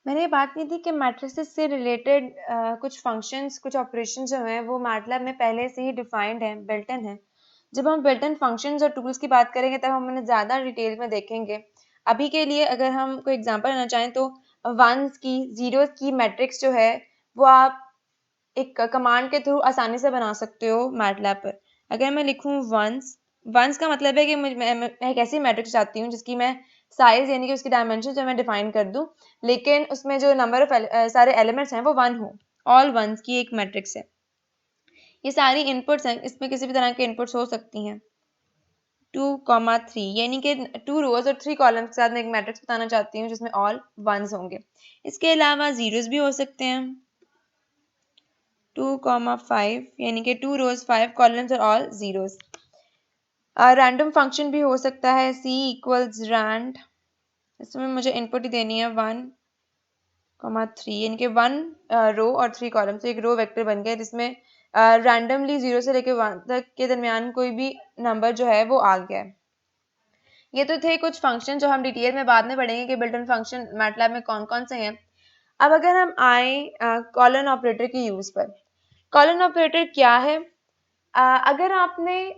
मैंने ये बात की थी कि मैट्रिसेस से रिलेटेड कुछ फंक्शंस, कुछ ऑपरेशन जो हैं वो मैटलैब में पहले से ही डिफाइंड हैं, बिल्ट इन हैं। जब हम बिल्ट इन फंक्शंस और टूल्स की बात करेंगे तब हम उन्हें ज़्यादा डिटेल में देखेंगे। अभी के लिए अगर हम कोई एग्जांपल लेना चाहें तो वंस की, ज़ीरोज़ की मैट्रिक्स जो है वो आप एक कमांड के थ्रू आसानी से बना सकते हो मैटलैब पर। अगर मैं लिखूँ वंस, वंस का मतलब है कि मैं एक ऐसी मैट्रिक्स चाहती हूँ जिसकी मैं साइज यानी कि उसकी डायमेंशन जो मैं डिफाइन कर दूँ, लेकिन उसमें जो नंबर ऑफ सारे एलिमेंट्स हैं वो वन हो, ऑल वंस की एक मैट्रिक्स है। ये सारी इनपुट्स हैं, इसमें किसी भी तरह के इनपुट्स हो सकती हैं। 2,3 यानी कि 2 रोज और 3 कॉलम्स के साथ मैं एक मैट्रिक्स बताना चाहती हूँ जिसमें ऑल वंस होंगे। इसके अलावा जीरोस भी हो सकते हैं। 2,5 यानी कि 2 रोज 5 कॉलम्स और ऑल जीरोस। रैंडम फंक्शन भी हो सकता है, c इक्वल्स रैंड, इसमें मुझे इनपुट ही देनी है 1,3 यानी कि 1 रो और 3 कॉलम, तो एक रो वेक्टर बन गया जिसमें रैंडमली 0 से लेकर 1 तक के दरमियान कोई भी नंबर जो है वो आ गया है। ये तो थे कुछ फंक्शन जो हम डिटेल में बाद में पढ़ेंगे कि बिल्ट इन फंक्शन मैटलैब में कौन कौन से हैं। अब अगर हम आए कॉलन ऑपरेटर के यूज पर, कॉलन ऑपरेटर क्या है? अगर आपने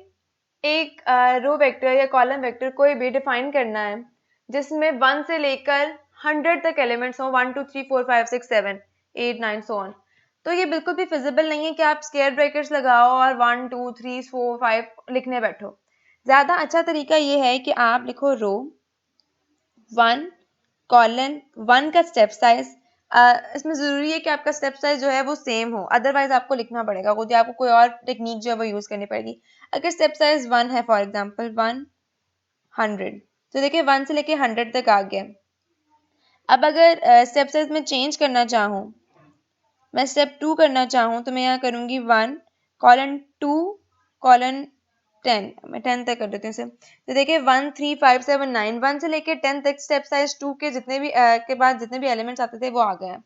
एक रो वेक्टर या कॉलम वेक्टर कोई भी डिफाइन करना है जिसमें 1 से लेकर 100 तक एलिमेंट्स हो, 1 2 3 4 5 6 7 8 9 सो ऑन, तो ये बिल्कुल भी फिजिबल नहीं है कि आप स्क्वायर ब्रैकेट्स लगाओ और 1 2 3 4 5 लिखने बैठो। ज्यादा अच्छा तरीका ये है कि आप लिखो रो 1 कॉलन 1 का स्टेप साइज। इसमें जरूरी है कि आपका स्टेप साइज जो है वो सेम हो, अदरवाइज आपको लिखना पड़ेगा, खुद आपको कोई और टेक्निक जो है वो यूज करनी पड़ेगी। अगर स्टेप साइज 1 है, फॉर एग्जांपल 100, तो देखिए 1 से लेके 100 तक आ गया। अब अगर स्टेप साइज में चेंज करना चाहूँ, मैं स्टेप 2 करना चाहूँ, तो मैं यहाँ करूंगी 1 कॉलन 2 कॉलन 10, मैं 10 तक कर देती हूँ इसे। तो देखिए 1 3 5 7 9, 1 से लेके 10 तक स्टेप साइज 2 के जितने भी के बाद जितने भी एलिमेंट्स आते थे वो आ गए।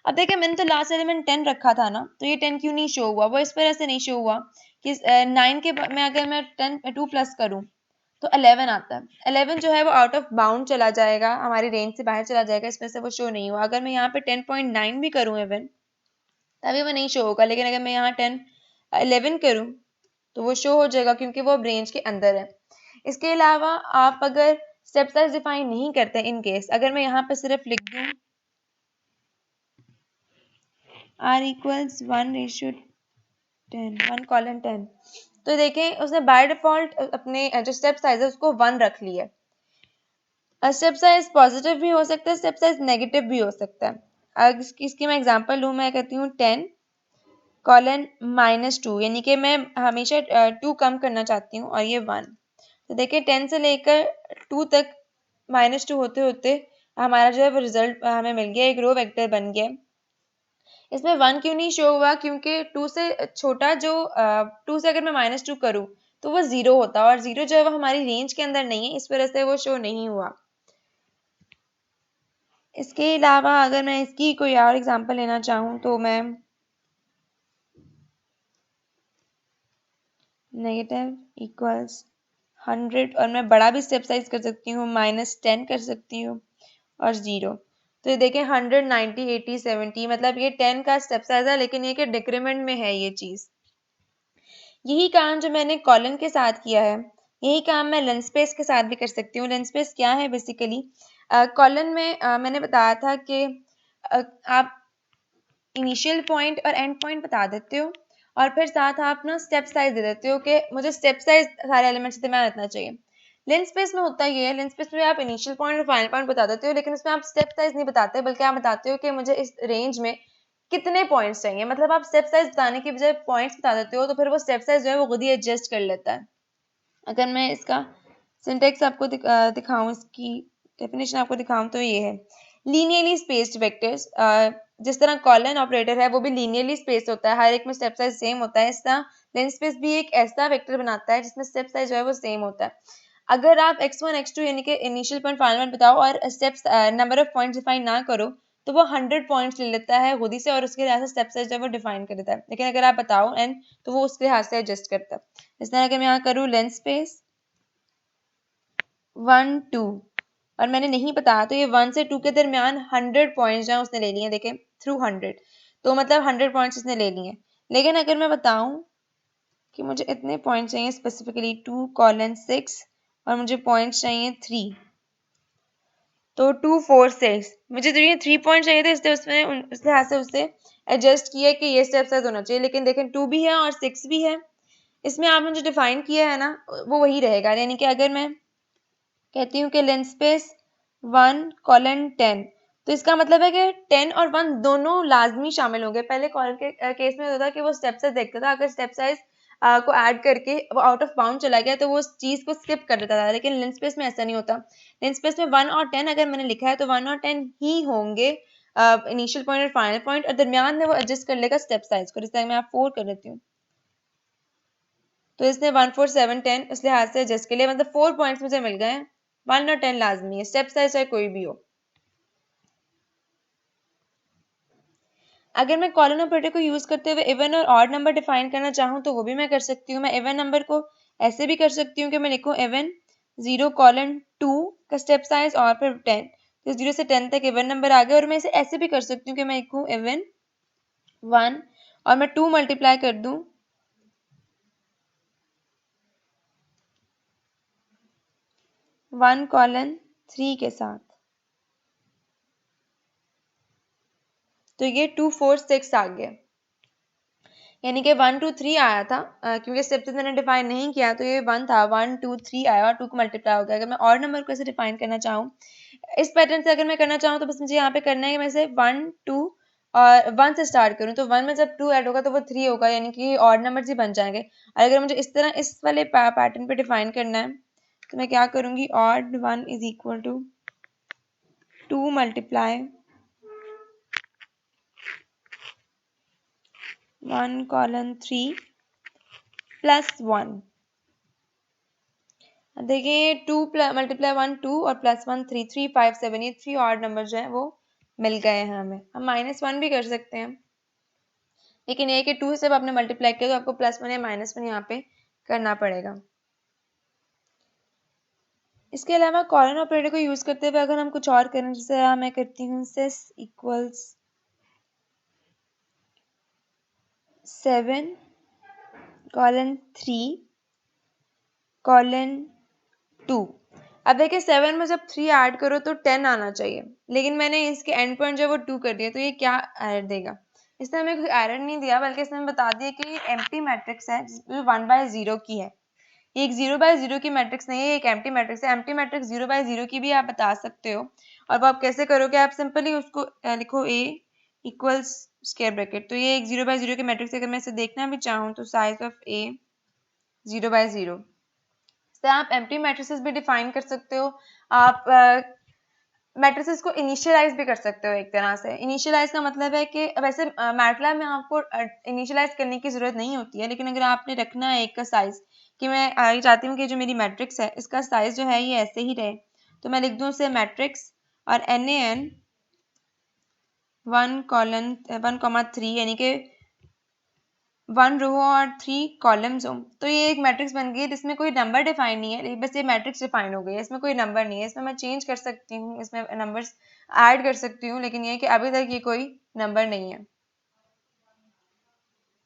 अब देखिए मैंने तो लास्ट एलिमेंट 10 रखा था ना, तो ये 10 क्यों नहीं शो हुआ? वो इस वजह से नहीं शो हुआ कि 9 के बाद में अगर मैं 10 2 प्लस करूँ तो 11 आता है। 11 जो है वो आउट ऑफ बाउंड चला जाएगा, हमारी रेंज से बाहर चला जाएगा, इस वजह से वो शो नहीं हुआ। अगर मैं यहाँ पे 10.9 भी करूँ इवन, तभी वो नहीं शो होगा, लेकिन अगर मैं यहाँ 11 करूँ तो वो शो हो जाएगा क्योंकि वो अब रेंज के अंदर है। इसके अलावा आप अगर स्टेप साइज डिफाइन नहीं करते, इन केस अगर मैं यहाँ पे सिर्फ लिख दूँ r इक्वल्स 1:10, 1 कॉलन 10, तो देखें उसने बाय डिफॉल्ट अपने जो स्टेप साइज है उसको 1 रख लिया है। स्टेप साइज पॉजिटिव भी हो सकता है, स्टेप साइज नेगेटिव भी हो सकता है। अगर इसकी मैं एग्जांपल लूँ, मैं कहती हूँ 10 कॉलन -2, यानी कि मैं हमेशा 2 कम करना चाहती हूँ और ये 1। तो देखिए 10 से लेकर 2 तक -2 होते होते हमारा जो है वो रिजल्ट हमें मिल गया, एक रो वेक्टर बन गया। इसमें 1 क्यों नहीं शो हुआ? क्योंकि 2 से छोटा जो 2 से अगर मैं -2 करूँ तो वो 0 होता है, और 0 जो है वो हमारी रेंज के अंदर नहीं है, इस वजह से वो शो नहीं हुआ। इसके अलावा अगर मैं इसकी कोई और एग्जांपल लेना चाहूँ तो मैं नेगेटिव इक्वल्स 100, और मैं बड़ा भी स्टेप साइज कर सकती हूँ, -10 कर सकती हूँ और 0। तो ये देखें 100 90 80 70, मतलब ये 10 का स्टेप साइज है, लेकिन ये कि डिक्रीमेंट में है ये चीज। यही काम जो मैंने कॉलन के साथ किया है, यही काम मैं लिनस्पेस के साथ भी कर सकती हूँ। लिनस्पेस क्या है? बेसिकली कॉलन में मैंने बताया था कि आप इनिशियल पॉइंट और एंड पॉइंट बता देते हो और फिर साथ आप ना स्टेप साइज दे देते हो कि मुझे स्टेप साइज सारे एलिमेंट्स से दरमियान रखना चाहिए। लिनस्पेस में होता ये है, लिनस्पेस में आप इनिशियल पॉइंट और फाइनल पॉइंट बता देते हो, लेकिन उसमें आप स्टेप साइज नहीं बताते, बल्कि आप बताते हो कि मुझे इस रेंज में कितने पॉइंट्स चाहिए। मतलब आप स्टेप साइज बताने की बजाय पॉइंट्स बता देते हो, तो फिर वो स्टेप साइज जो है वो खुद ही एडजस्ट कर लेता है। अगर मैं इसका सिंटेक्स आपको दिखाऊं, इसकी डेफिनेशन आपको दिखाऊं, तो ये है लीनियरली स्पेस्ड वेक्टर्स। जिस तरह कॉलन ऑपरेटर है वो भी लीनियरली स्पेस्ड होता है, हर एक में स्टेप साइज सेम होता है, इस तरह लिनस्पेस भी एक ऐसा वेक्टर बनाता है जिसमें स्टेप साइज जो है वो सेम होता है। अगर आप x1 x2 यानी कि इनिशियल पॉइंट फाइनल पॉइंट बताओ और steps number of points define ना करो, तो वो 100 पॉइंट्स ले लेता है खुद ही से और उसके लिहाज से स्टेप साइज जो है वो डिफाइन कर देता है। लेकिन अगर आप बताओ n, तो वो उसके लिहाज से एडजस्ट करता है। इस तरह अगर मैं यहाँ करूँ लिनस्पेस 1 2, और मैंने नहीं बताया तो ये 1 से 2 के दरमियान 100 पॉइंट्स जो उसने ले लिए, देखें थ्रू 100, तो मतलब 100 पॉइंट्स इसने ले लिए। लेकिन अगर मैं बताऊं कि मुझे इतने पॉइंट्स चाहिए स्पेसिफिकली 2 कॉलन 6 और मुझे पॉइंट्स चाहिए 3, तो 2 4 6, मुझे तो ये 3 पॉइंट चाहिए थे, इसलिए उसने उस लिहाज से उससे एडजस्ट किया कि ये स्टेप साइज होना चाहिए। लेकिन देखें 2 भी है और 6 भी है, इसमें आपने जो डिफाइन किया है ना वो वही रहेगा। यानी कि अगर मैं कहती हूँ कि लेंथ स्पेस 1 कॉलन 10, तो इसका मतलब है कि 10 और 1 दोनों लाजमी शामिल होंगे। पहले कॉलन के केस में होता था कि वो स्टेप साइज देखता था, अगर स्टेप साइज को ऐड करके वो आउट ऑफ बाउंड चला गया तो वो उस चीज को स्किप कर देता था। लेकिन लेंथ स्पेस में ऐसा नहीं होता। लेंथ स्पेस में 1 और 10 अगर मैंने लिखा है तो 1 और 10 ही होंगे इनिशियल पॉइंट और फाइनल पॉइंट, और दरमियान में वो एडजस्ट कर लेगा स्टेप साइज को। जैसे मैं आप 4 कर देती हूँ तो इसने 1 4 7 10 इस लिहाज से एडजस्ट के लिए, मतलब 4 पॉइंट्स मुझे मिल गए हैं। 1 और 10 लाजमी है, स्टेप साइज चाहे कोई भी हो। अगर मैं कॉलन ऑपरेटर को यूज करते हुए इवन और ऑड नंबर डिफाइन करना चाहूँ तो वो भी मैं कर सकती हूँ। मैं इवन नंबर को ऐसे भी कर सकती हूँ कि मैं लिखूँ इवन 0 कॉलन 2 का स्टेप साइज और फिर 10, तो 0 से 10 तक इवन नंबर आ गया। और मैं इसे ऐसे भी कर सकती हूँ कि मैं लिखूँ इवन 1 और मैं 2 मल्टीप्लाई कर दूँ 1 कॉलन 3 के साथ, तो ये 2 4 6 आ गया। यानी कि 1 2 3 आया था, क्योंकि स्टेप्स मैंने डिफाइन नहीं किया तो ये 1 था, 1 2 3 आया और 2 को मल्टीप्लाई हो गया। अगर मैं और नंबर को ऐसे डिफाइन करना चाहूँ इस पैटर्न से, अगर मैं करना चाहूँ तो बस मुझे यहाँ पे करना है कि मैं से 1 2 और 1 से स्टार्ट करूँ, तो 1 में जब 2 ऐड होगा तो वो 3 होगा, यानी कि ऑड नंबर्स ही बन जाएंगे। और अगर मुझे इस तरह इस वाले पैटर्न पे डिफाइन करना है तो मैं क्या करूँगी, odd 1 is equal to 2 multiply 1 colon 3 plus 1। देखिए 2 मल्टीप्लाई 1 2 और प्लस 1 3 3 5 7, ये 3 ऑड नंबर जो है वो मिल गए हैं हमें। हम -1 भी कर सकते हैं, लेकिन ये कि 2 से जब आपने मल्टीप्लाई किया तो आपको +1 या -1 यहाँ पे करना पड़ेगा। इसके अलावा कॉलन ऑपरेटर को यूज करते हुए अगर हम कुछ और करें, जैसे मैं करती हूँ सिस इक्वल्स 7 कॉलन 3 कॉलन 2। अब देखिए 7 में जब 3 ऐड करो तो 10 आना चाहिए, लेकिन मैंने इसके एंड पॉइंट जो है वो 2 कर दिया, तो ये क्या एरर देगा? इसने हमें कोई एरर नहीं दिया, बल्कि इसने हमें बता दिया कि ये एम्प्टी मैट्रिक्स है जिसमें 1/0 की है। ये एक 0/0 की मैट्रिक्स नहीं है, ये एक एम्प्टी मैट्रिक्स है। एम्प्टी मैट्रिक्स 0/0 की भी आप बता सकते हो, और वो आप कैसे करोगे, आप सिंपली उसको लिखो A इक्वल्स स्क्वायर ब्रैकेट। तो ये एक 0/0 की मैट्रिक्स, अगर मैं इसे देखना भी चाहूँ तो साइज ऑफ A 0/0 से आप एम्प्टी मैट्रिसेस भी डिफाइन कर सकते हो। आप मैट्रिसेस को इनिशियलाइज भी कर सकते हो। एक तरह से इनिशियलाइज का मतलब है कि वैसे मैटलैब में आपको इनिशियलाइज करने की जरूरत नहीं होती है, लेकिन अगर आपने रखना है एक का साइज कि मैं ये चाहती हूँ कि जो मेरी मैट्रिक्स है इसका साइज जो है ये ऐसे ही रहे, तो मैं लिख दूँ उसे मैट्रिक्स और NaN 1 कॉलन 1,3 यानी कि 1 रो और 3 कॉलम्स हो, तो ये एक मैट्रिक्स बन गई है जिसमें कोई नंबर डिफाइन नहीं है, बस ये मैट्रिक्स डिफाइन हो गई है। इसमें कोई नंबर नहीं है, इसमें मैं चेंज कर सकती हूँ, इसमें नंबर्स ऐड कर सकती हूँ, लेकिन ये कि अभी तक ये कोई नंबर नहीं है।